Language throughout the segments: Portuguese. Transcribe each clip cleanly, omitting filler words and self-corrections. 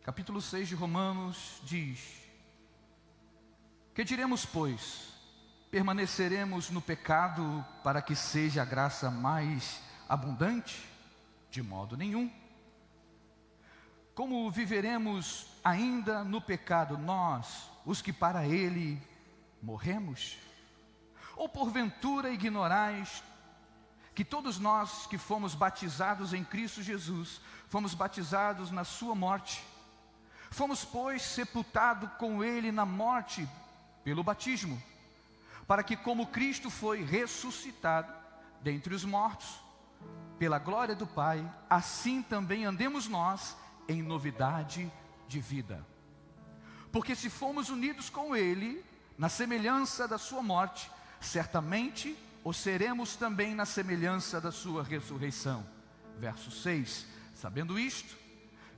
capítulo 6 de Romanos diz: que diremos, pois? Permaneceremos no pecado para que seja a graça mais abundante? De modo nenhum. Como viveremos ainda no pecado nós, os que para ele morremos? Ou porventura ignorais que todos nós que fomos batizados em Cristo Jesus, fomos batizados na sua morte? Fomos, pois, sepultados com ele na morte pelo batismo, para que como Cristo foi ressuscitado dentre os mortos, pela glória do Pai, assim também andemos nós em novidade de vida. Porque se fomos unidos com ele na semelhança da sua morte, certamente o seremos também na semelhança da sua ressurreição. Verso 6, sabendo isto,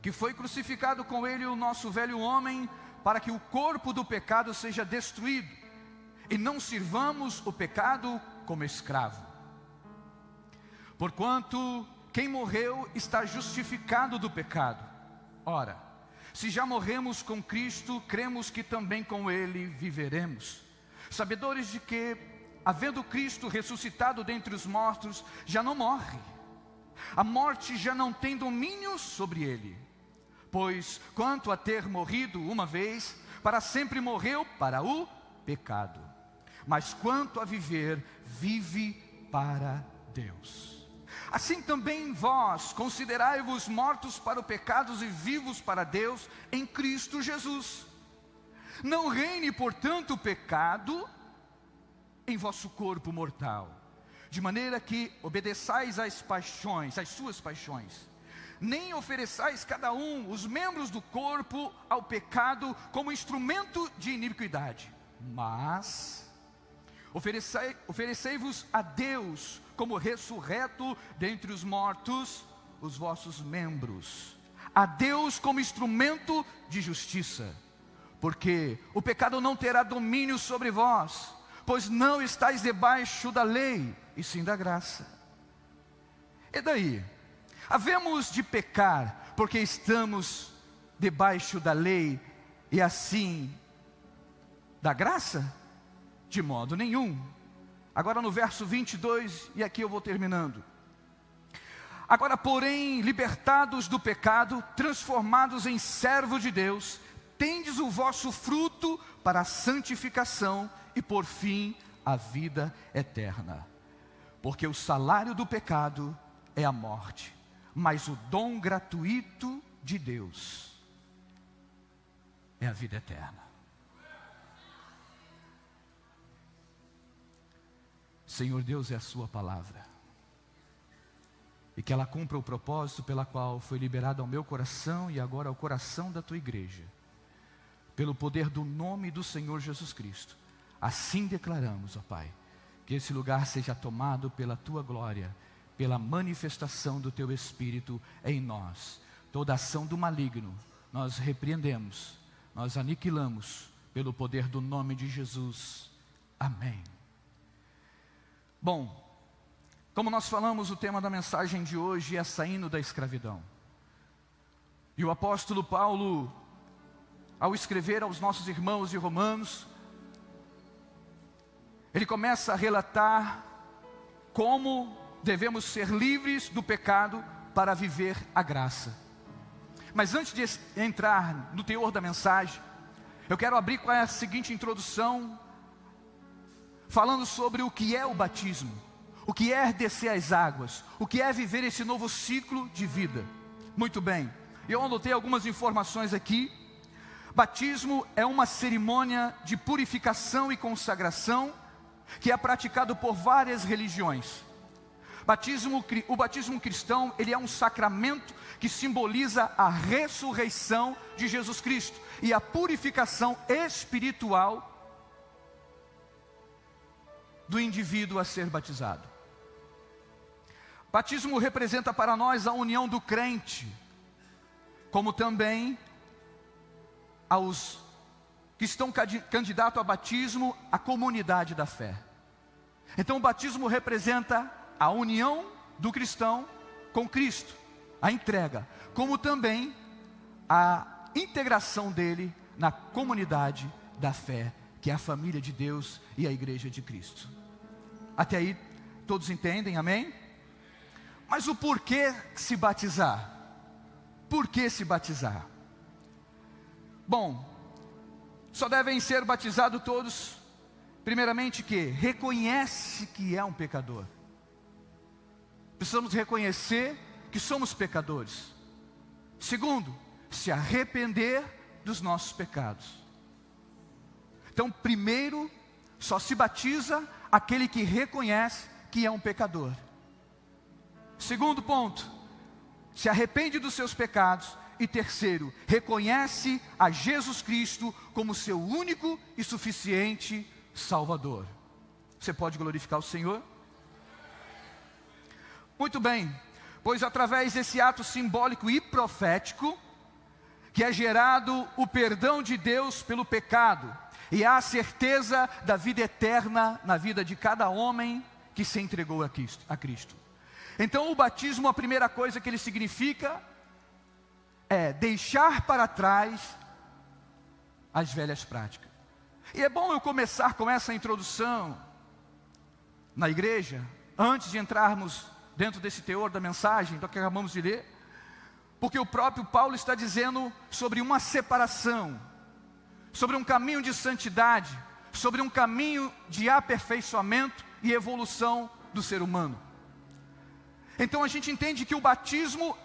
que foi crucificado com ele o nosso velho homem, para que o corpo do pecado seja destruído, e não sirvamos o pecado como escravo. Porquanto quem morreu está justificado do pecado. Ora, se já morremos com Cristo, cremos que também com ele viveremos, sabedores de que, havendo Cristo ressuscitado dentre os mortos, já não morre. A morte já não tem domínio sobre ele. Pois, quanto a ter morrido uma vez, para sempre morreu para o pecado. Mas quanto a viver, vive para Deus. Assim também vós, considerai-vos mortos para o pecado e vivos para Deus em Cristo Jesus. Não reine, portanto, o pecado em vosso corpo mortal, de maneira que obedeçais às paixões, às suas paixões. Nem ofereçais cada um os membros do corpo ao pecado como instrumento de iniquidade, mas oferecei-vos a Deus como ressurreto dentre os mortos os vossos membros, a Deus como instrumento de justiça, porque o pecado não terá domínio sobre vós, pois não estáis debaixo da lei, e sim da graça. E daí? Havemos de pecar porque estamos debaixo da lei e assim da graça? De modo nenhum. Agora no verso 22, e aqui eu vou terminando. Agora, porém, libertados do pecado, transformados em servos de Deus, tendes o vosso fruto para a santificação e por fim a vida eterna. Porque o salário do pecado é a morte, mas o dom gratuito de Deus é a vida eterna. Senhor Deus, é a sua palavra, e que ela cumpra o propósito pela qual foi liberada ao meu coração e agora ao coração da tua igreja, pelo poder do nome do Senhor Jesus Cristo. Assim declaramos, ó Pai, que esse lugar seja tomado pela tua glória, pela manifestação do teu Espírito em nós. Toda ação do maligno nós repreendemos, nós aniquilamos pelo poder do nome de Jesus. Amém. Bom, como nós falamos, o tema da mensagem de hoje é saindo da escravidão. E o apóstolo Paulo, ao escrever aos nossos irmãos de Romanos, ele começa a relatar como devemos ser livres do pecado para viver a graça. Mas antes de entrar no teor da mensagem, eu quero abrir com a seguinte introdução, falando sobre o que é o batismo, o que é descer as águas, o que é viver esse novo ciclo de vida. Muito bem, eu anotei algumas informações aqui. Batismo é uma cerimônia de purificação e consagração que é praticado por várias religiões. O batismo cristão, ele é um sacramento que simboliza a ressurreição de Jesus Cristo e a purificação espiritual do indivíduo a ser batizado. Batismo representa para nós a união do crente, como também aos que estão candidatos a batismo, a comunidade da fé. Então o batismo representa a união do cristão com Cristo, a entrega, como também a integração dele na comunidade da fé, que é a família de Deus e a igreja de Cristo. Até aí, todos entendem, amém? Mas o porquê se batizar? Por que se batizar? Bom, só devem ser batizados todos, primeiramente, que reconhece que é um pecador. Precisamos reconhecer que somos pecadores. Segundo, se arrepender dos nossos pecados. Então, primeiro, só se batiza aquele que reconhece que é um pecador. Segundo ponto, se arrepende dos seus pecados. E terceiro, reconhece a Jesus Cristo como seu único e suficiente Salvador. Você pode glorificar o Senhor? Muito bem, pois através desse ato simbólico e profético, que é gerado o perdão de Deus pelo pecado, e a certeza da vida eterna na vida de cada homem que se entregou a Cristo. Então o batismo, a primeira coisa que ele significa, é deixar para trás as velhas práticas. E é bom eu começar com essa introdução na igreja, antes de entrarmos dentro desse teor da mensagem, do que acabamos de ler, porque o próprio Paulo está dizendo sobre uma separação, sobre um caminho de santidade, sobre um caminho de aperfeiçoamento e evolução do ser humano. Então a gente entende que o batismo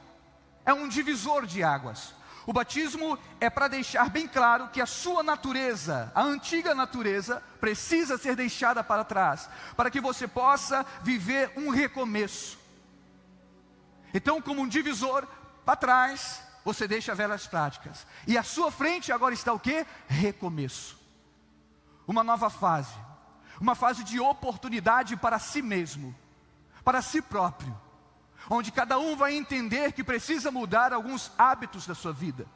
é um divisor de águas. O batismo é para deixar bem claro que a sua natureza, a antiga natureza, precisa ser deixada para trás, para que você possa viver um recomeço. Então, como um divisor, para trás, você deixa velhas práticas. E à sua frente agora está o quê? Recomeço. Uma nova fase. Uma fase de oportunidade para si mesmo, para si próprio, onde cada um vai entender que precisa mudar alguns hábitos da sua vida.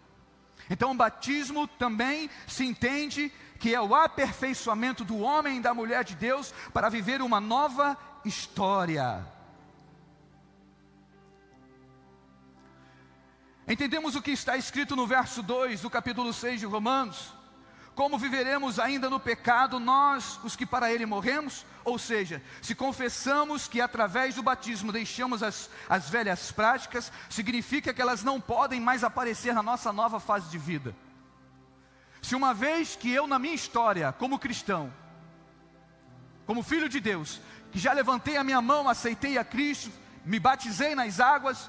Então o batismo também se entende que é o aperfeiçoamento do homem e da mulher de Deus para viver uma nova história. Entendemos o que está escrito no verso 2 do capítulo 6 de Romanos? Como viveremos ainda no pecado nós, os que para ele morremos? Ou seja, se confessamos que através do batismo deixamos as velhas práticas, significa que elas não podem mais aparecer na nossa nova fase de vida. Se uma vez que eu, na minha história, como cristão, como filho de Deus, que já levantei a minha mão, aceitei a Cristo, me batizei nas águas,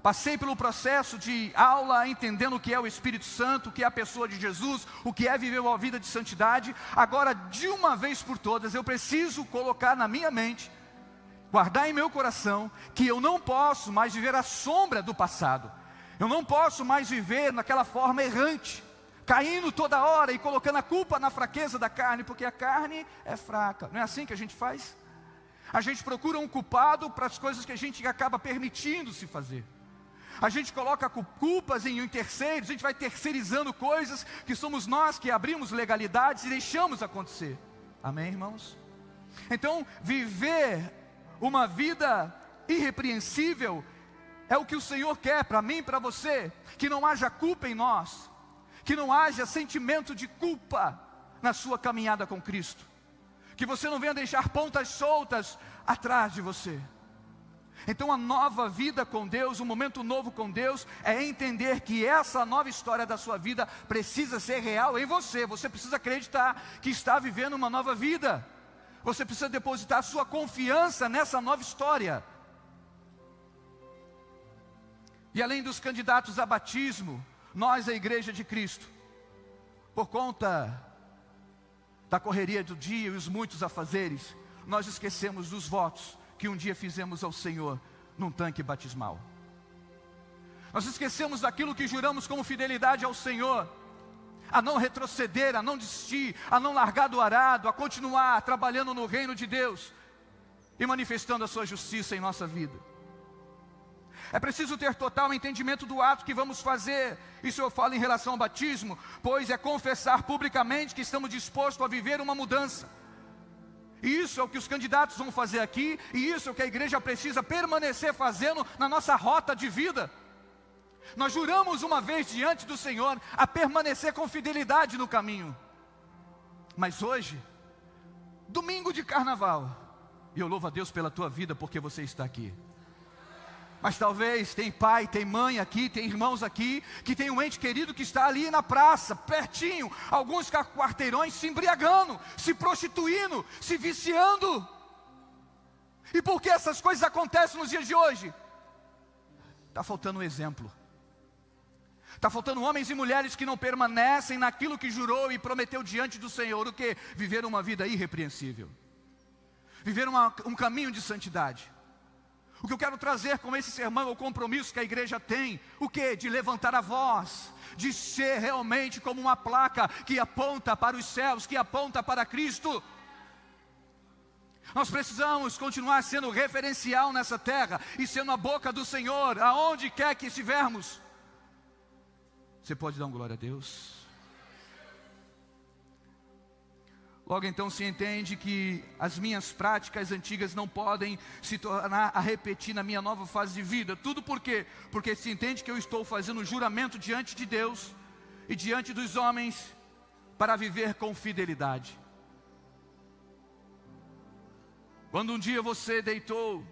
passei pelo processo de aula, entendendo o que é o Espírito Santo, o que é a pessoa de Jesus, o que é viver uma vida de santidade. Agora, de uma vez por todas, eu preciso colocar na minha mente, guardar em meu coração, que eu não posso mais viver à sombra do passado. Eu não posso mais viver naquela forma errante, caindo toda hora e colocando a culpa na fraqueza da carne, porque a carne é fraca. Não é assim que a gente faz? A gente procura um culpado para as coisas que a gente acaba permitindo se fazer. A gente coloca culpas em terceiros, a gente vai terceirizando coisas que somos nós que abrimos legalidades e deixamos acontecer. Amém, irmãos? Então, viver uma vida irrepreensível é o que o Senhor quer para mim e para você. Que não haja culpa em nós, que não haja sentimento de culpa na sua caminhada com Cristo, que você não venha deixar pontas soltas atrás de você. Então a nova vida com Deus, um momento novo com Deus, é entender que essa nova história da sua vida precisa ser real em você. Você precisa acreditar que está vivendo uma nova vida. Você precisa depositar sua confiança nessa nova história. E além dos candidatos a batismo, nós, a Igreja de Cristo, por conta da correria do dia e os muitos afazeres, nós esquecemos dos votos que um dia fizemos ao Senhor num tanque batismal. Nós esquecemos daquilo que juramos como fidelidade ao Senhor, a não retroceder, a não desistir, a não largar do arado, a continuar trabalhando no reino de Deus e manifestando a sua justiça em nossa vida. É preciso ter total entendimento do ato que vamos fazer. Isso eu falo em relação ao batismo, pois é confessar publicamente que estamos dispostos a viver uma mudança. E isso é o que os candidatos vão fazer aqui, e isso é o que a igreja precisa permanecer fazendo na nossa rota de vida. Nós juramos uma vez diante do Senhor a permanecer com fidelidade no caminho. Mas hoje, domingo de carnaval, e eu louvo a Deus pela tua vida porque você está aqui. Mas talvez tem pai, tem mãe aqui, tem irmãos aqui, que tem um ente querido que está ali na praça, pertinho, alguns quarteirões se embriagando, se prostituindo, se viciando. E por que essas coisas acontecem nos dias de hoje? Está faltando um exemplo. Está faltando homens e mulheres que não permanecem naquilo que jurou e prometeu diante do Senhor. O que? Viver uma vida irrepreensível. Viver um caminho de santidade. O que eu quero trazer com esse sermão é o compromisso que a igreja tem. O que? De levantar a voz. De ser realmente como uma placa que aponta para os céus, que aponta para Cristo. Nós precisamos continuar sendo referencial nessa terra e sendo a boca do Senhor, aonde quer que estivermos. Você pode dar um glória a Deus? Logo então se entende que as minhas práticas antigas não podem se tornar a repetir na minha nova fase de vida. Tudo por quê? Porque se entende que eu estou fazendo um juramento diante de Deus e diante dos homens para viver com fidelidade. Quando um dia você deitou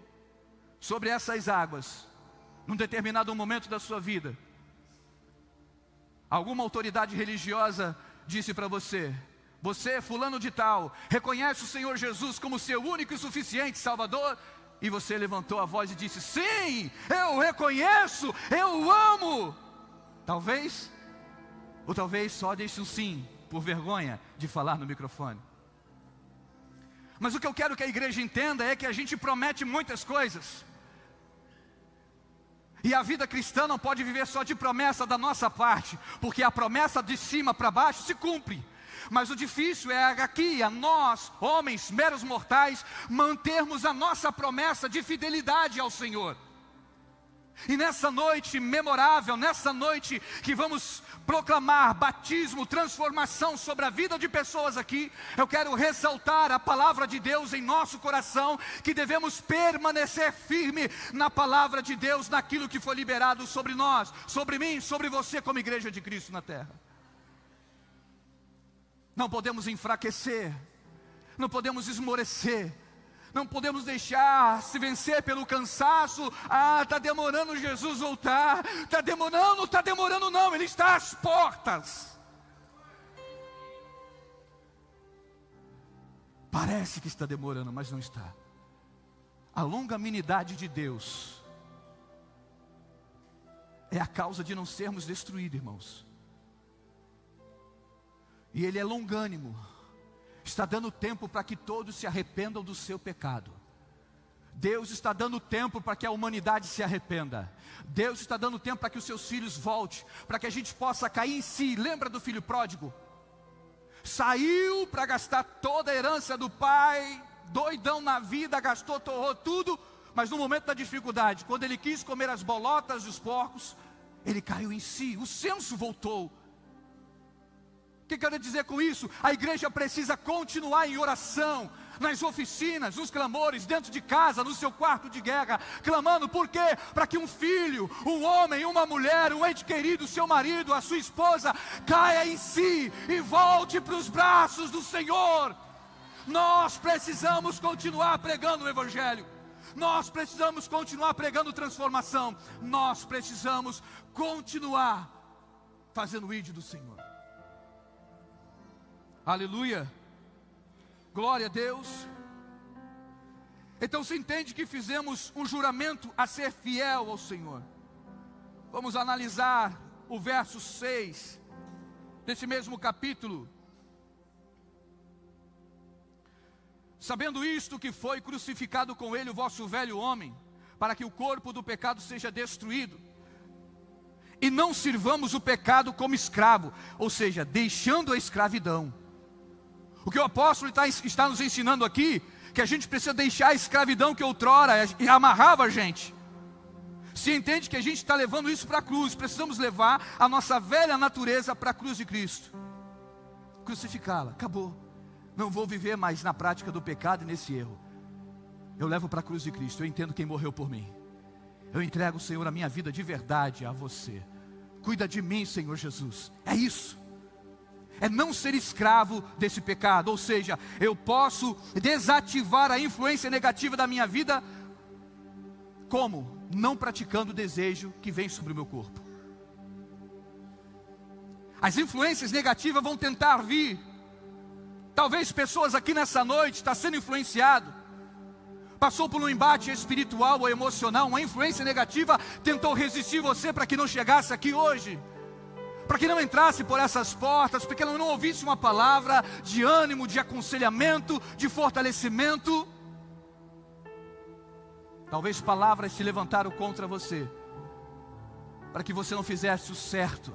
sobre essas águas, num determinado momento da sua vida, alguma autoridade religiosa disse para você: você, fulano de tal, reconhece o Senhor Jesus como seu único e suficiente Salvador? E você levantou a voz e disse: sim, eu reconheço, eu amo. Talvez, ou talvez só deixe um sim, por vergonha de falar no microfone. Mas o que eu quero que a igreja entenda é que a gente promete muitas coisas. E a vida cristã não pode viver só de promessa da nossa parte, porque a promessa de cima para baixo se cumpre. Mas o difícil é aqui, a nós, homens, meros mortais, mantermos a nossa promessa de fidelidade ao Senhor. E nessa noite memorável, nessa noite que vamos proclamar batismo, transformação sobre a vida de pessoas aqui, eu quero ressaltar a palavra de Deus em nosso coração, que devemos permanecer firme na palavra de Deus, naquilo que foi liberado sobre nós, sobre mim, sobre você como igreja de Cristo na terra. Não podemos enfraquecer, não podemos esmorecer, não podemos deixar se vencer pelo cansaço. Ah, está demorando Jesus voltar, está demorando não, Ele está às portas. Parece que está demorando, mas não está. A longanimidade de Deus é a causa de não sermos destruídos, irmãos. E Ele é longânimo, está dando tempo para que todos se arrependam do seu pecado. Deus está dando tempo para que a humanidade se arrependa. Deus está dando tempo para que os seus filhos voltem, para que a gente possa cair em si. Lembra do filho pródigo? Saiu para gastar toda a herança do pai, doidão na vida, gastou, torrou tudo, mas no momento da dificuldade, quando ele quis comer as bolotas dos porcos, ele caiu em si, o senso voltou. O que eu quero dizer com isso? A igreja precisa continuar em oração, nas oficinas, nos clamores, dentro de casa, no seu quarto de guerra, clamando. Por quê? Para que um filho, um homem, uma mulher, um ente querido, seu marido, a sua esposa, caia em si e volte para os braços do Senhor. Nós precisamos continuar pregando o Evangelho. Nós precisamos continuar pregando transformação. Nós precisamos continuar fazendo o ídolo do Senhor. Aleluia, glória a Deus. Então se entende que fizemos um juramento a ser fiel ao Senhor. Vamos analisar o verso 6 desse mesmo capítulo. Sabendo isto, que foi crucificado com ele o vosso velho homem, para que o corpo do pecado seja destruído, e não sirvamos o pecado como escravo, ou seja, deixando a escravidão. O que o apóstolo está nos ensinando aqui, que a gente precisa deixar a escravidão que outrora amarrava a gente. Se entende que a gente está levando isso para a cruz, precisamos levar a nossa velha natureza para a cruz de Cristo. Crucificá-la, acabou. Não vou viver mais na prática do pecado e nesse erro. Eu levo para a cruz de Cristo, eu entendo quem morreu por mim. Eu entrego, Senhor, a minha vida de verdade a você. Cuida de mim, Senhor Jesus. É isso. É não ser escravo desse pecado. Ou seja, eu posso desativar a influência negativa da minha vida. Como? Não praticando o desejo que vem sobre o meu corpo. As influências negativas vão tentar vir. Talvez pessoas aqui nessa noite estão sendo influenciado. Passou por um embate espiritual ou emocional, uma influência negativa tentou resistir você para que não chegasse aqui hoje, para que não entrasse por essas portas, para que não ouvisse uma palavra de ânimo, de aconselhamento, de fortalecimento. Talvez palavras se levantaram contra você, para que você não fizesse o certo,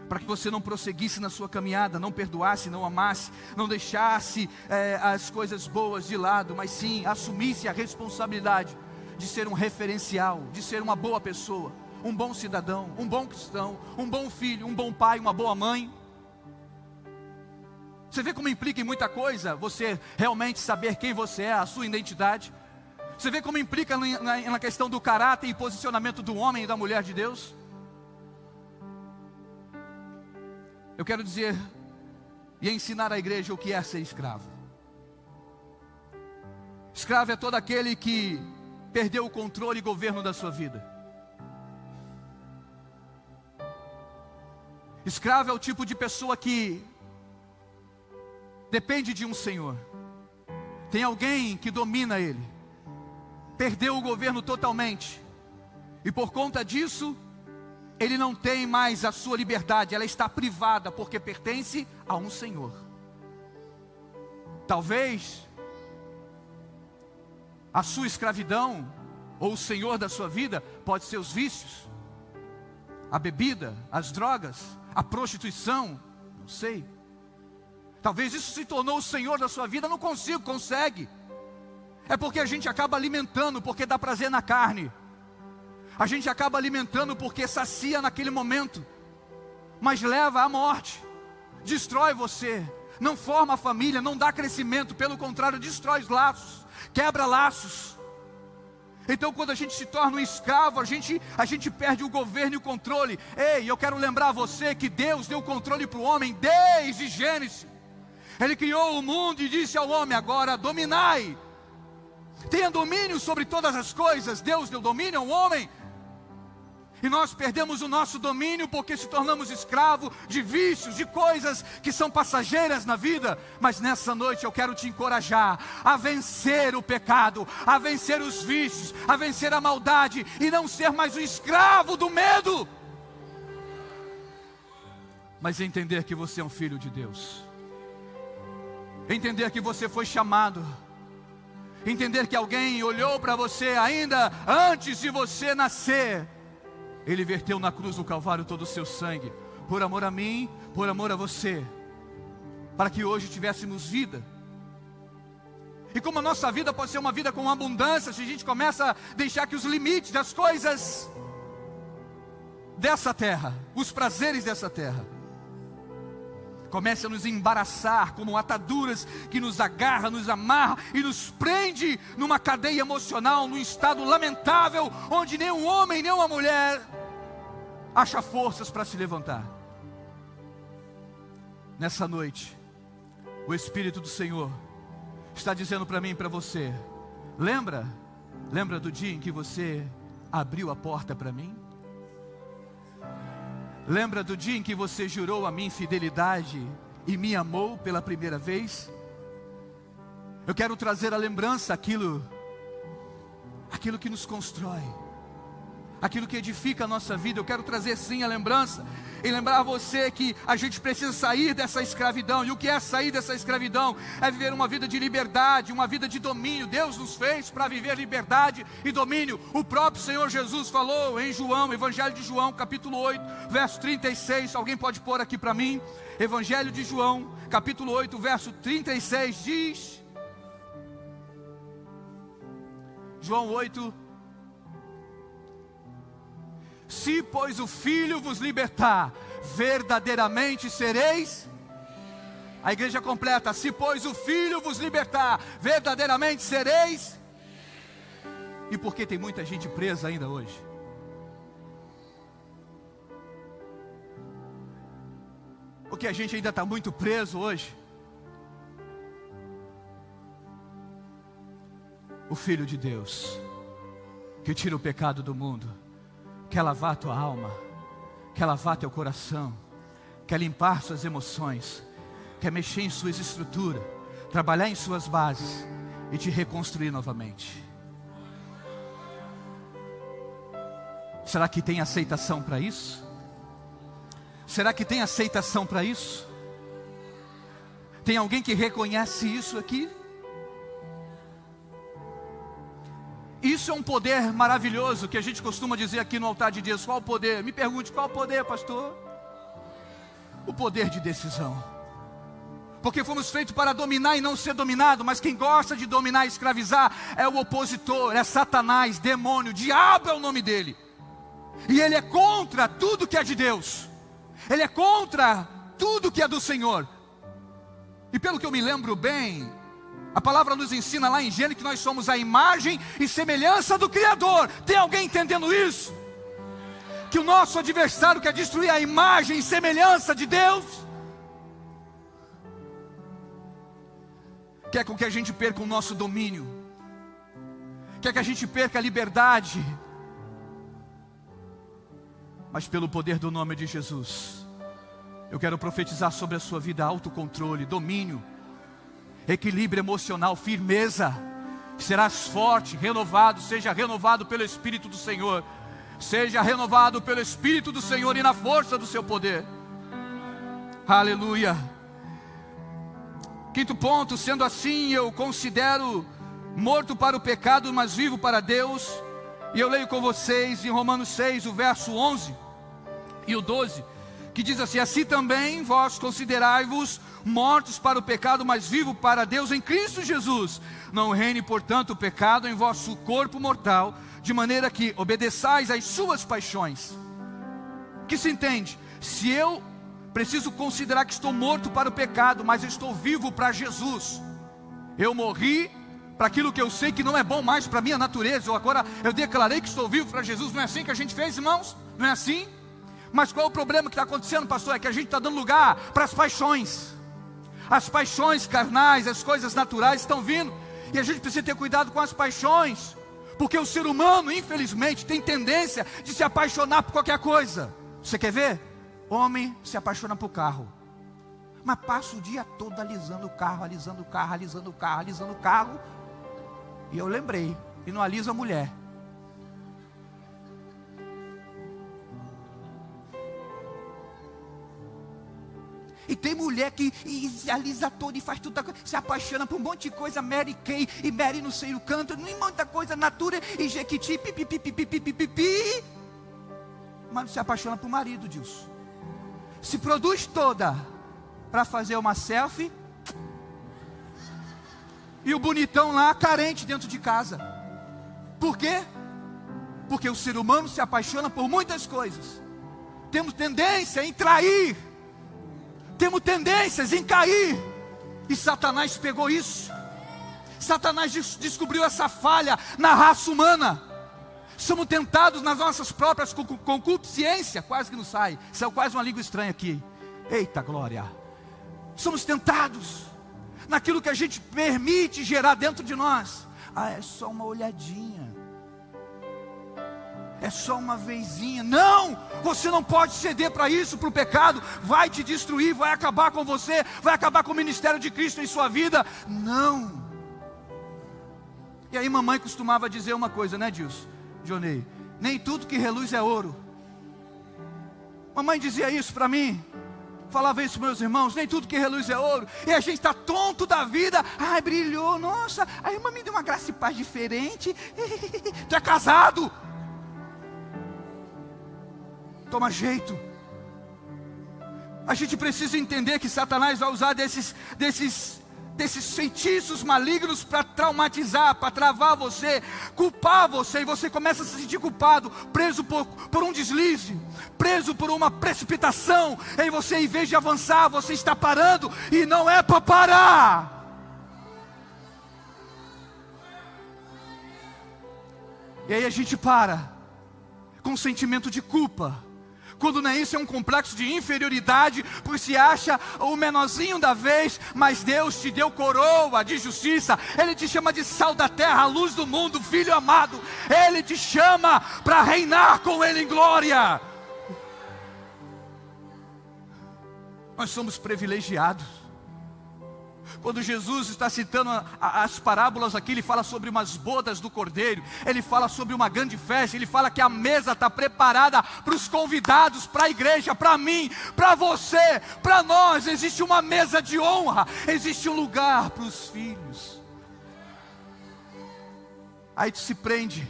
para que você não prosseguisse na sua caminhada, não perdoasse, não amasse, não deixasse as coisas boas de lado, mas sim assumisse a responsabilidade de ser um referencial, de ser uma boa pessoa, um bom cidadão, um bom cristão, um bom filho, um bom pai, uma boa mãe. Você vê como implica em muita coisa você realmente saber quem você é, a sua identidade. Você vê como implica na questão do caráter e posicionamento do homem e da mulher de Deus. Eu quero dizer e ensinar à igreja o que é ser escravo. Escravo é todo aquele que perdeu o controle e governo da sua vida. Escravo é o tipo de pessoa que depende de um senhor. Tem alguém que domina ele. Perdeu o governo totalmente. E por conta disso, ele não tem mais a sua liberdade, ela está privada, porque pertence a um senhor. Talvez a sua escravidão, ou o senhor da sua vida, pode ser os vícios, a bebida, as drogas, a prostituição, não sei. Talvez isso se tornou o senhor da sua vida, não consigo, consegue. É porque a gente acaba alimentando, porque dá prazer na carne. A gente acaba alimentando porque sacia naquele momento, mas leva à morte, destrói você, não forma a família, não dá crescimento, pelo contrário, destrói os laços, quebra laços. Então quando a gente se torna um escravo, a gente perde o governo e o controle. Ei, eu quero lembrar você que Deus deu o controle para o homem desde Gênesis. Ele criou o mundo e disse ao homem: agora dominai, tenha domínio sobre todas as coisas. Deus deu domínio ao homem. E nós perdemos o nosso domínio porque se tornamos escravos de vícios, de coisas que são passageiras na vida. Mas nessa noite eu quero te encorajar a vencer o pecado, a vencer os vícios, a vencer a maldade e não ser mais um escravo do medo. Mas entender que você é um filho de Deus. Entender que você foi chamado. Entender que alguém olhou para você ainda antes de você nascer. Ele verteu na cruz do Calvário todo o seu sangue, por amor a mim, por amor a você, para que hoje tivéssemos vida. E como a nossa vida pode ser uma vida com abundância, se a gente começa a deixar que os limites das coisas dessa terra, os prazeres dessa terra, comece a nos embaraçar como ataduras que nos agarra, nos amarra e nos prende numa cadeia emocional, num estado lamentável, onde nem um homem, nem uma mulher acha forças para se levantar. Nessa noite, o Espírito do Senhor está dizendo para mim e para você: lembra do dia em que você abriu a porta para mim? Lembra do dia em que você jurou a mim fidelidade e me amou pela primeira vez? Eu quero trazer à lembrança aquilo que nos constrói, aquilo que edifica a nossa vida. Eu quero trazer sim a lembrança e lembrar você que a gente precisa sair dessa escravidão. E o que é sair dessa escravidão? É viver uma vida de liberdade, uma vida de domínio. Deus nos fez para viver liberdade e domínio. O próprio Senhor Jesus falou em João, Evangelho de João, capítulo 8, verso 36. Alguém pode pôr aqui para mim? Evangelho de João, capítulo 8, verso 36 diz... João 8: se pois o Filho vos libertar, verdadeiramente sereis. A igreja completa: se pois o Filho vos libertar, verdadeiramente sereis. E por que tem muita gente presa ainda hoje? Porque a gente ainda está muito preso hoje. O Filho de Deus, que tira o pecado do mundo, quer lavar a tua alma, quer lavar teu coração, quer limpar suas emoções, quer mexer em suas estruturas, trabalhar em suas bases e te reconstruir novamente. Será que tem aceitação para isso? Será que tem aceitação para isso? Tem alguém que reconhece isso aqui? Isso é um poder maravilhoso que a gente costuma dizer aqui no altar de Deus. Qual o poder? Me pergunte, qual o poder, pastor? O poder de decisão. Porque fomos feitos para dominar e não ser dominado. Mas quem gosta de dominar e escravizar é o opositor, é Satanás, demônio, diabo é o nome dele. E ele é contra tudo que é de Deus. Ele é contra tudo que é do Senhor. E pelo que eu me lembro bem, a palavra nos ensina lá em Gênesis que nós somos a imagem e semelhança do Criador. Tem alguém entendendo isso? Que o nosso adversário quer destruir a imagem e semelhança de Deus. Quer com que a gente perca o nosso domínio. Quer que a gente perca a liberdade. Mas pelo poder do nome de Jesus, eu quero profetizar sobre a sua vida autocontrole, domínio, equilíbrio emocional, firmeza. Serás forte, renovado, seja renovado pelo Espírito do Senhor. Seja renovado pelo Espírito do Senhor e na força do seu poder. Aleluia. Quinto ponto, sendo assim, eu considero morto para o pecado, mas vivo para Deus. E eu leio com vocês em Romanos 6, o verso 11 e o 12, que diz assim: assim também vós considerai-vos mortos para o pecado, mas vivos para Deus em Cristo Jesus. Não reine, portanto, o pecado em vosso corpo mortal, de maneira que obedeçais às suas paixões. Que se entende? Se eu preciso considerar que estou morto para o pecado, mas eu estou vivo para Jesus. Eu morri para aquilo que eu sei que não é bom mais para a minha natureza. Agora eu declarei que estou vivo para Jesus. Não é assim que a gente fez, irmãos? Não é assim? Mas qual é o problema que está acontecendo, pastor? É que a gente está dando lugar para as paixões. As paixões carnais, as coisas naturais estão vindo. E a gente precisa ter cuidado com as paixões. Porque o ser humano, infelizmente, tem tendência de se apaixonar por qualquer coisa. Você quer ver? Homem se apaixona por carro. Mas passa o dia todo alisando o carro, alisando o carro, alisando o carro, alisando o carro. E eu lembrei, e não alisa a mulher. E tem mulher que alisa toda e faz tudo, se apaixona por um monte de coisa, Mary Kay, e Mary não sei o canto, nem muita coisa, Natura, e Jequiti, pipipipipipipipi. Mas não se apaixona por marido, Dilson. Se produz toda para fazer uma selfie. E o bonitão lá, carente dentro de casa. Por quê? Porque o ser humano se apaixona por muitas coisas. Temos tendência em trair. Temos tendências em cair. E Satanás pegou isso. Satanás descobriu essa falha na raça humana. Somos tentados nas nossas próprias concupiscências. Quase que não sai. Saiu quase uma língua estranha aqui. Eita glória. Somos tentados naquilo que a gente permite gerar dentro de nós. Ah, é só uma olhadinha. É só uma vezinha. Não! Você não pode ceder para isso, para o pecado. Vai te destruir, vai acabar com você, vai acabar com o ministério de Cristo em sua vida. Não! E aí mamãe costumava dizer uma coisa, né, Dilson? Johnny, nem tudo que reluz é ouro. Mamãe dizia isso para mim. Falava isso para meus irmãos, nem tudo que reluz é ouro. E a gente está tonto da vida. Ai, brilhou, nossa. A irmã me deu uma graça e paz diferente. Tu é casado. Toma jeito. A gente precisa entender que Satanás vai usar desses feitiços malignos para traumatizar, para travar você, culpar você, e você começa a se sentir culpado, preso por um deslize, preso por uma precipitação. E aí você, em vez de avançar, você está parando, e não é para parar. E aí a gente para com um sentimento de culpa, quando não é isso, é um complexo de inferioridade, porque se acha o menorzinho da vez, mas Deus te deu coroa de justiça, Ele te chama de sal da terra, a luz do mundo, filho amado, Ele te chama para reinar com Ele em glória. Nós somos privilegiados. Quando Jesus está citando as parábolas aqui, Ele fala sobre umas bodas do Cordeiro, Ele fala sobre uma grande festa, Ele fala que a mesa está preparada para os convidados, para a igreja, para mim, para você, para nós. Existe uma mesa de honra, existe um lugar para os filhos. Aí tu se prende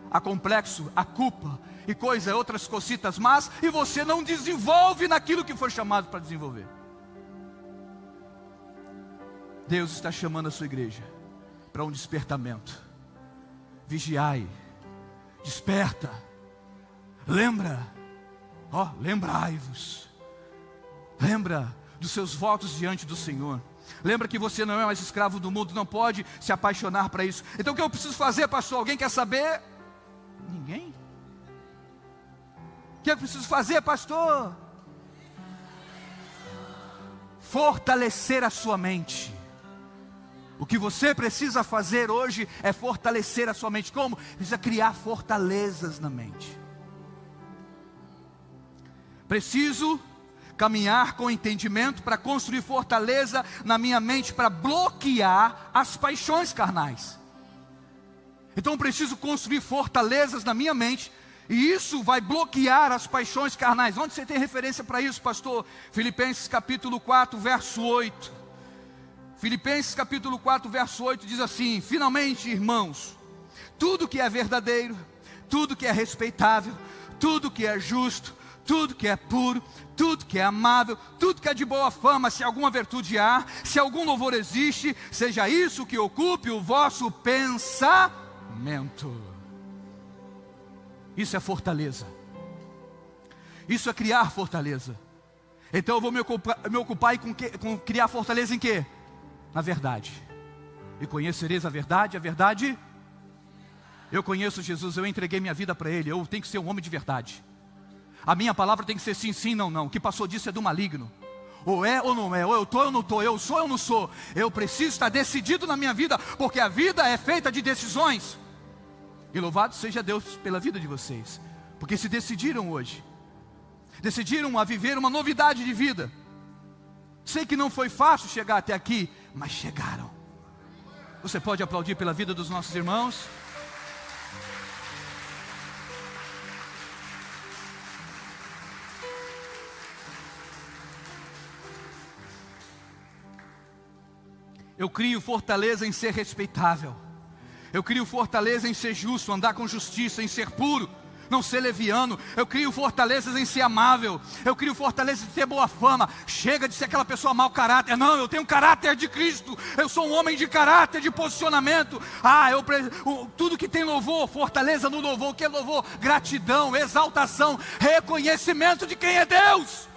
a complexo, a culpa e outras cositas más, e você não desenvolve naquilo que foi chamado para desenvolver. Deus está chamando a sua igreja para um despertamento. Vigiai, desperta, lembrai-vos, lembra dos seus votos diante do Senhor. Lembra que você não é mais escravo do mundo, não pode se apaixonar para isso. Então o que eu preciso fazer, pastor? Alguém quer saber? Ninguém? O que eu preciso fazer, pastor? Fortalecer a sua mente. O que você precisa fazer hoje é fortalecer a sua mente. Como? Precisa criar fortalezas na mente. Preciso caminhar com entendimento para construir fortaleza na minha mente, para bloquear as paixões carnais. Então preciso construir fortalezas na minha mente, e isso vai bloquear as paixões carnais. Onde você tem referência para isso, pastor? Filipenses capítulo 4, verso 8. Filipenses capítulo 4, verso 8 diz assim: finalmente, irmãos, tudo que é verdadeiro, tudo que é respeitável, tudo que é justo, tudo que é puro, tudo que é amável, tudo que é de boa fama, se alguma virtude há, se algum louvor existe, seja isso que ocupe o vosso pensamento. Isso é fortaleza. Isso é criar fortaleza. Então eu vou me ocupar com criar fortaleza em quê? Na verdade. E conhecereis a verdade, eu conheço Jesus, eu entreguei minha vida para Ele, eu tenho que ser um homem de verdade. A minha palavra tem que ser sim, sim, não, não. O que passou disso é do maligno. Ou é ou não é, ou eu estou ou não estou, eu sou ou não sou. Eu preciso estar decidido na minha vida, porque a vida é feita de decisões. E louvado seja Deus pela vida de vocês, porque se decidiram hoje, decidiram a viver uma novidade de vida. Sei que não foi fácil chegar até aqui, mas chegaram. Você pode aplaudir pela vida dos nossos irmãos? Eu crio fortaleza em ser respeitável. Eu crio fortaleza em ser justo, andar com justiça, em ser puro, não ser leviano. Eu crio fortalezas em ser amável. Eu crio fortalezas em ter boa fama. Chega de ser aquela pessoa mau caráter. Não, eu tenho caráter de Cristo. Eu sou um homem de caráter, de posicionamento. Tudo que tem louvor, fortaleza no louvor. O que é louvor? Gratidão, exaltação, reconhecimento de quem é Deus.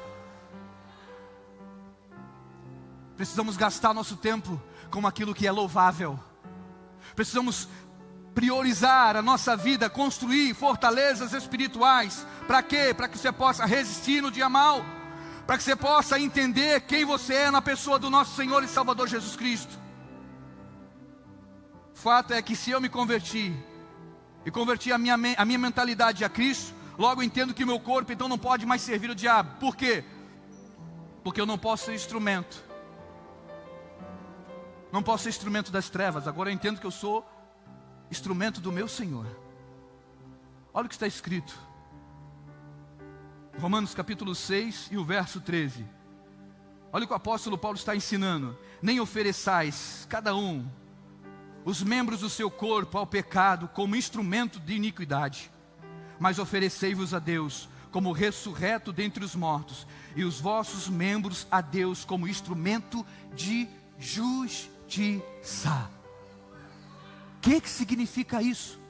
Precisamos gastar nosso tempo com aquilo que é louvável. Precisamos priorizar a nossa vida, construir fortalezas espirituais. Para quê? Para que você possa resistir no dia mau. Para que você possa entender quem você é na pessoa do nosso Senhor e Salvador Jesus Cristo. O fato é que se eu me converti, e converti a minha mentalidade a Cristo, logo entendo que o meu corpo então não pode mais servir o diabo. Por quê? Porque eu não posso ser instrumento. Não posso ser instrumento das trevas. Agora eu entendo que eu sou instrumento do meu Senhor. Olha o que está escrito. Romanos capítulo 6 e o verso 13. Olha o que o apóstolo Paulo está ensinando. Nem ofereçais, cada um, os membros do seu corpo ao pecado como instrumento de iniquidade, mas oferecei-vos a Deus como ressurreto dentre os mortos, e os vossos membros a Deus como instrumento de justiça. O que significa isso?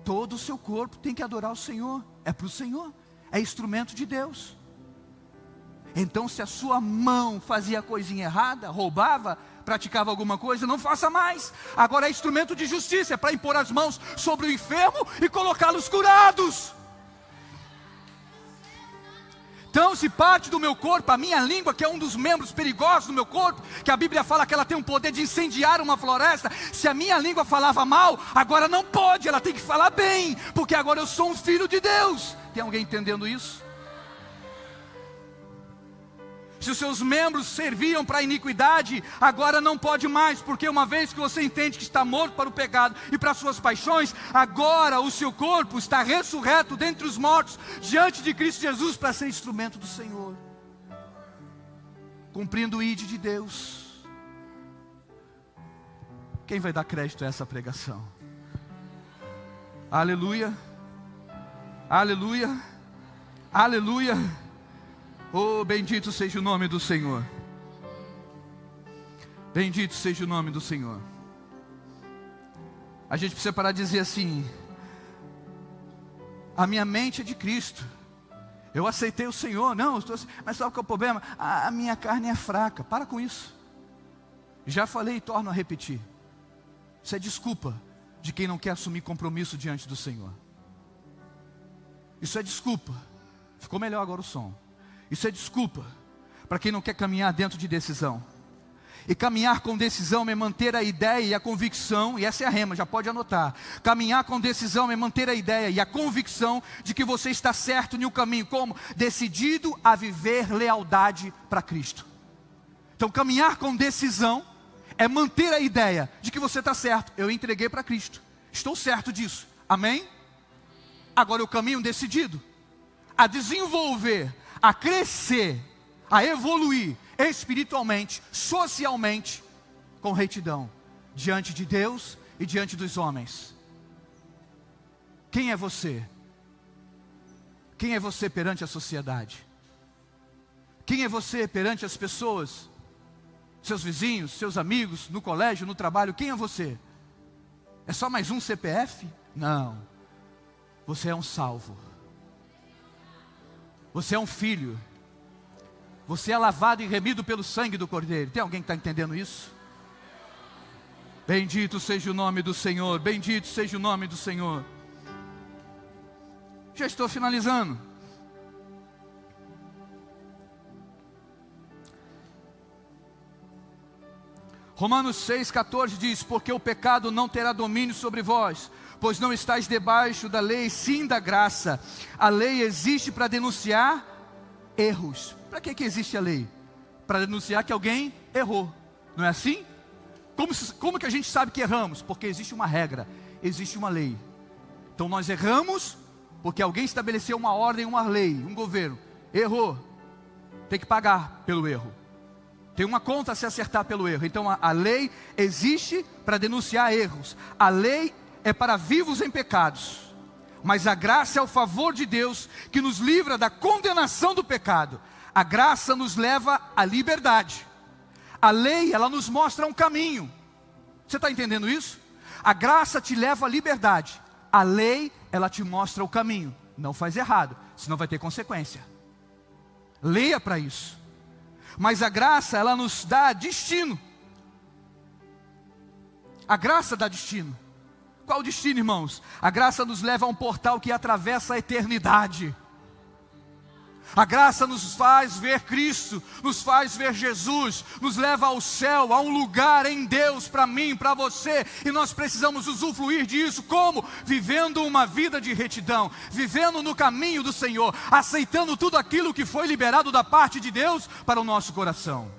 Todo o seu corpo tem que adorar o Senhor. É para o Senhor, é instrumento de Deus. Então se a sua mão fazia coisinha errada, roubava, praticava alguma coisa, não faça mais. Agora é instrumento de justiça, é para impor as mãos sobre o enfermo e colocá-los curados. Então, se parte do meu corpo, a minha língua, que é um dos membros perigosos do meu corpo, que a Bíblia fala que ela tem o poder de incendiar uma floresta, se a minha língua falava mal, agora não pode, ela tem que falar bem, porque agora eu sou um filho de Deus. Tem alguém entendendo isso? Se os seus membros serviam para a iniquidade, agora não pode mais, porque uma vez que você entende que está morto para o pecado e para as suas paixões, agora o seu corpo está ressurreto dentre os mortos, diante de Cristo Jesus, para ser instrumento do Senhor, cumprindo o ID de Deus. Quem vai dar crédito a essa pregação? Aleluia, aleluia, aleluia. Oh, bendito seja o nome do Senhor. Bendito seja o nome do Senhor. A gente precisa parar de dizer assim: a minha mente é de Cristo, eu aceitei o Senhor. Não, eu estou assim, mas sabe qual é o problema? A minha carne é fraca. Para com isso. Já falei e torno a repetir. Isso é desculpa de quem não quer assumir compromisso diante do Senhor. Isso é desculpa. Ficou melhor agora o som. Isso é desculpa para quem não quer caminhar dentro de decisão. E caminhar com decisão é manter a ideia e a convicção, e essa é a rema, já pode anotar. Caminhar com decisão é manter a ideia e a convicção de que você está certo no caminho. Como? Decidido a viver lealdade para Cristo. Então, caminhar com decisão é manter a ideia de que você está certo. Eu entreguei para Cristo, estou certo disso, amém? Agora eu caminho decidido a desenvolver, a crescer, a evoluir espiritualmente, socialmente, com retidão, diante de Deus e diante dos homens. Quem é você? Quem é você perante a sociedade? Quem é você perante as pessoas? Seus vizinhos, seus amigos, no colégio, no trabalho, quem é você? É só mais um CPF? Não, você é um salvo. Você é um filho. Você é lavado e remido pelo sangue do Cordeiro. Tem alguém que está entendendo isso? Bendito seja o nome do Senhor. Bendito seja o nome do Senhor. Já estou finalizando. Romanos 6,14 diz: porque o pecado não terá domínio sobre vós, pois não estáis debaixo da lei, sim da graça. A lei existe para denunciar erros. Para que existe a lei? Para denunciar que alguém errou. Não é assim? Como que a gente sabe que erramos? Porque existe uma regra, existe uma lei. Então nós erramos porque alguém estabeleceu uma ordem, uma lei, um governo. Errou, tem que pagar pelo erro. Tem uma conta a se acertar pelo erro. Então a lei existe para denunciar erros. A lei é para vivos em pecados. Mas a graça é o favor de Deus que nos livra da condenação do pecado. A graça nos leva à liberdade. A lei, ela nos mostra um caminho. Você está entendendo isso? A graça te leva à liberdade. A lei, ela te mostra o caminho. Não faz errado, senão vai ter consequência. Leia para isso. Mas a graça, ela nos dá destino. A graça dá destino. Qual o destino, irmãos? A graça nos leva a um portal que atravessa a eternidade. A graça nos faz ver Cristo, nos faz ver Jesus, nos leva ao céu, a um lugar em Deus para mim, para você, e nós precisamos usufruir disso. Como? Vivendo uma vida de retidão, vivendo no caminho do Senhor, aceitando tudo aquilo que foi liberado da parte de Deus para o nosso coração.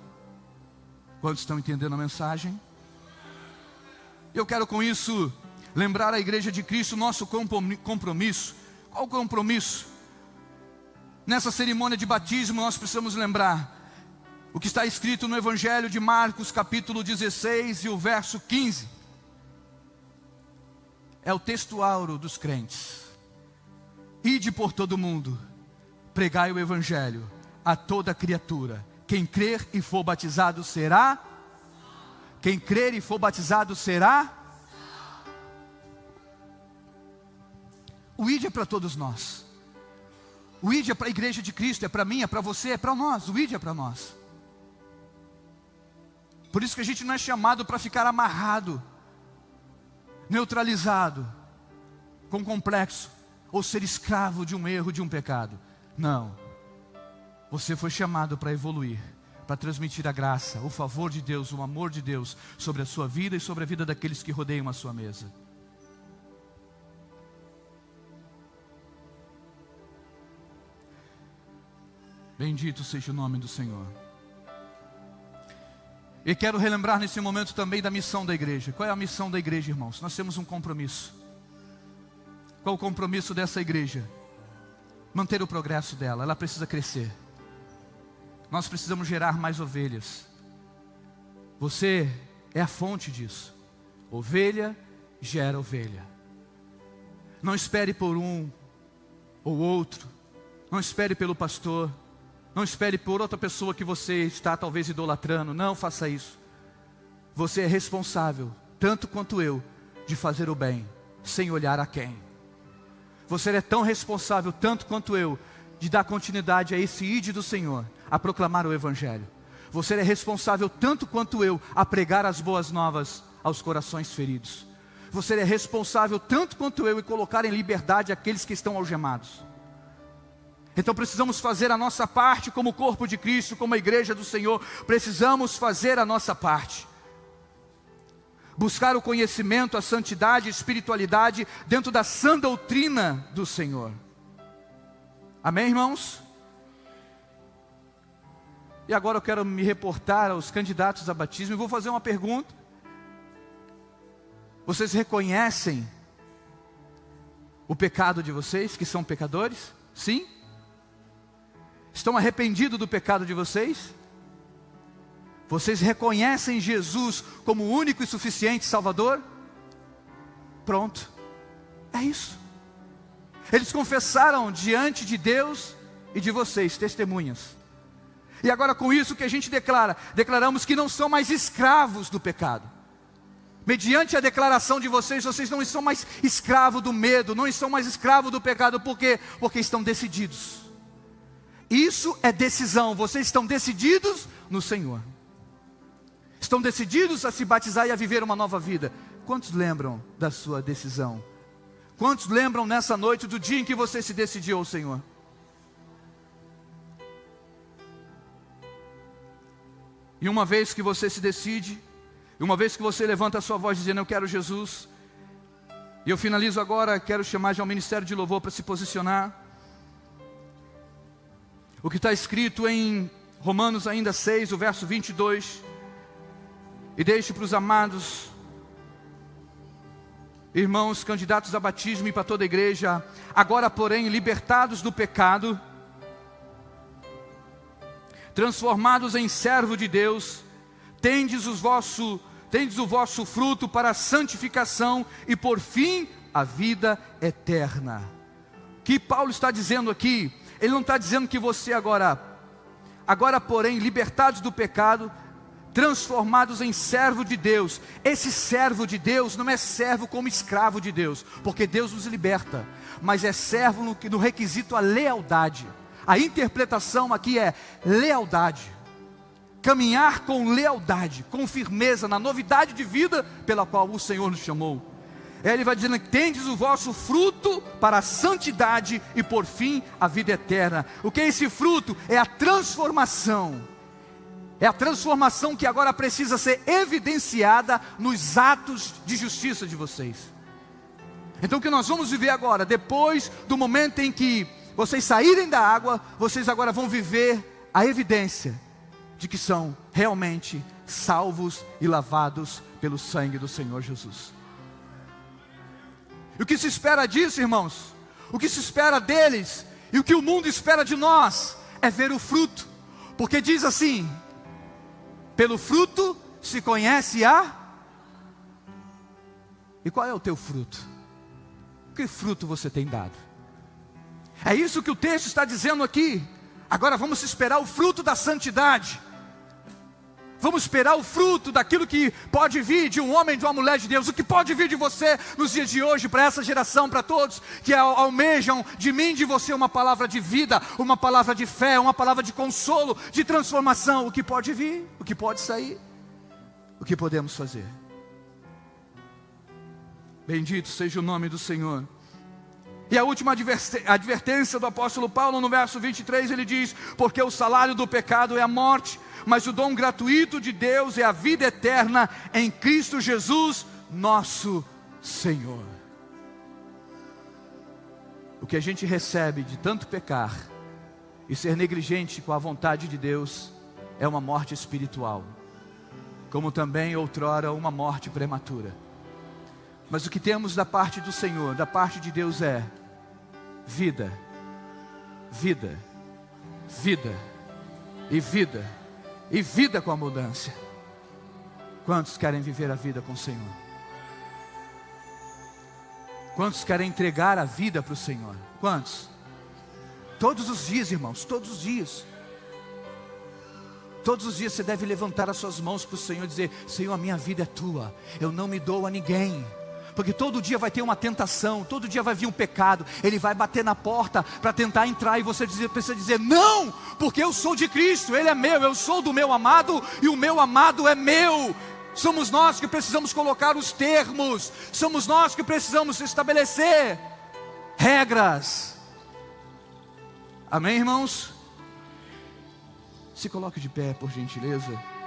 Quantos estão entendendo a mensagem? Eu quero com isso lembrar a igreja de Cristo nosso compromisso. Qual o compromisso? Nessa cerimônia de batismo nós precisamos lembrar o que está escrito no Evangelho de Marcos, capítulo 16 e o verso 15. É o textuário dos crentes. Ide por todo o mundo, pregai o Evangelho a toda criatura. Quem crer e for batizado será? Quem crer e for batizado será? O ide é para todos nós. O ide é para a igreja de Cristo, é para mim, é para você, é para nós. O ide é para nós. Por isso que a gente não é chamado para ficar amarrado, neutralizado, com complexo, ou ser escravo de um erro, de um pecado. Não. Você foi chamado para evoluir, para transmitir a graça, o favor de Deus, o amor de Deus sobre a sua vida e sobre a vida daqueles que rodeiam a sua mesa. Bendito seja o nome do Senhor. E quero relembrar nesse momento também da missão da igreja. Qual é a missão da igreja, irmãos? Nós temos um compromisso. Qual o compromisso dessa igreja? Manter o progresso dela, ela precisa crescer. Nós precisamos gerar mais ovelhas. Você é a fonte disso. Ovelha gera ovelha. Não espere por um ou outro. Não espere pelo pastor. Não espere por outra pessoa que você está talvez idolatrando. Não faça isso. Você é responsável, tanto quanto eu, de fazer o bem, sem olhar a quem. Você é tão responsável, tanto quanto eu, de dar continuidade a esse ide do Senhor, a proclamar o Evangelho. Você é responsável, tanto quanto eu, a pregar as boas novas aos corações feridos. Você é responsável, tanto quanto eu, em colocar em liberdade aqueles que estão algemados. Então precisamos fazer a nossa parte como corpo de Cristo, como a igreja do Senhor. Precisamos fazer a nossa parte. Buscar o conhecimento, a santidade, a espiritualidade dentro da sã doutrina do Senhor. Amém, irmãos? E agora eu quero me reportar aos candidatos a batismo e vou fazer uma pergunta. Vocês reconhecem o pecado de vocês, que são pecadores? Sim? Estão arrependidos do pecado de vocês? Vocês reconhecem Jesus como o único e suficiente Salvador? Pronto, é isso. Eles confessaram diante de Deus e de vocês, testemunhas. E agora com isso que a gente declara? Declaramos que não são mais escravos do pecado. Mediante a declaração de vocês, vocês não são mais escravos do medo, não são mais escravos do pecado. Por quê? Porque estão decididos. Isso é decisão, vocês estão decididos no Senhor. Estão decididos a se batizar e a viver uma nova vida. Quantos lembram da sua decisão? Quantos lembram nessa noite do dia em que você se decidiu ao Senhor? E uma vez que você se decide, e uma vez que você levanta a sua voz dizendo eu quero Jesus, e eu finalizo agora, quero chamar já o Ministério de Louvor para se posicionar. O que está escrito em Romanos ainda 6, o verso 22, e deixe para os amados irmãos, candidatos a batismo e para toda a igreja: agora porém, libertados do pecado, transformados em servo de Deus, tendes o vosso fruto para a santificação e por fim a vida eterna. O que Paulo está dizendo aqui? Ele não está dizendo que você agora porém, libertados do pecado, transformados em servo de Deus. Esse servo de Deus não é servo como escravo de Deus, porque Deus nos liberta, mas é servo no requisito a lealdade. A interpretação aqui é lealdade. Caminhar com lealdade, com firmeza, na novidade de vida pela qual o Senhor nos chamou. Ele vai dizendo: tendes o vosso fruto para a santidade e por fim a vida eterna. O que é esse fruto? É a transformação. É a transformação que agora precisa ser evidenciada nos atos de justiça de vocês. Então o que nós vamos viver agora, depois do momento em que vocês saírem da água, vocês agora vão viver a evidência de que são realmente salvos e lavados pelo sangue do Senhor Jesus. E o que se espera disso, irmãos? O que se espera deles e o que o mundo espera de nós é ver o fruto. Porque diz assim: pelo fruto se conhece a... E qual é o teu fruto? Que fruto você tem dado? É isso que o texto está dizendo aqui. Agora vamos esperar o fruto da santidade. Vamos esperar o fruto daquilo que pode vir de um homem, de uma mulher de Deus. O que pode vir de você nos dias de hoje, para essa geração, para todos que almejam de mim, de você, uma palavra de vida, uma palavra de fé, uma palavra de consolo, de transformação. O que pode vir, o que pode sair. o que podemos fazer. Bendito seja o nome do Senhor. E a última advertência do apóstolo Paulo, no verso 23, ele diz: porque o salário do pecado é a morte, mas o dom gratuito de Deus é a vida eterna em Cristo Jesus, nosso Senhor. O que a gente recebe de tanto pecar e ser negligente com a vontade de Deus é uma morte espiritual, como também outrora uma morte prematura. Mas o que temos da parte do Senhor, da parte de Deus, é vida, vida, vida e vida, e vida com abundância. Quantos querem viver a vida com o Senhor? Quantos querem entregar a vida para o Senhor? Quantos? Todos os dias, irmãos, todos os dias. Todos os dias você deve levantar as suas mãos para o Senhor e dizer: Senhor, a minha vida é tua, eu não me dou a ninguém. Porque todo dia vai ter uma tentação, todo dia vai vir um pecado, ele vai bater na porta para tentar entrar, e você precisa dizer: não, porque eu sou de Cristo, Ele é meu, eu sou do meu amado, e o meu amado é meu. Somos nós que precisamos colocar os termos, somos nós que precisamos estabelecer regras. Amém, irmãos? Se coloque de pé, por gentileza.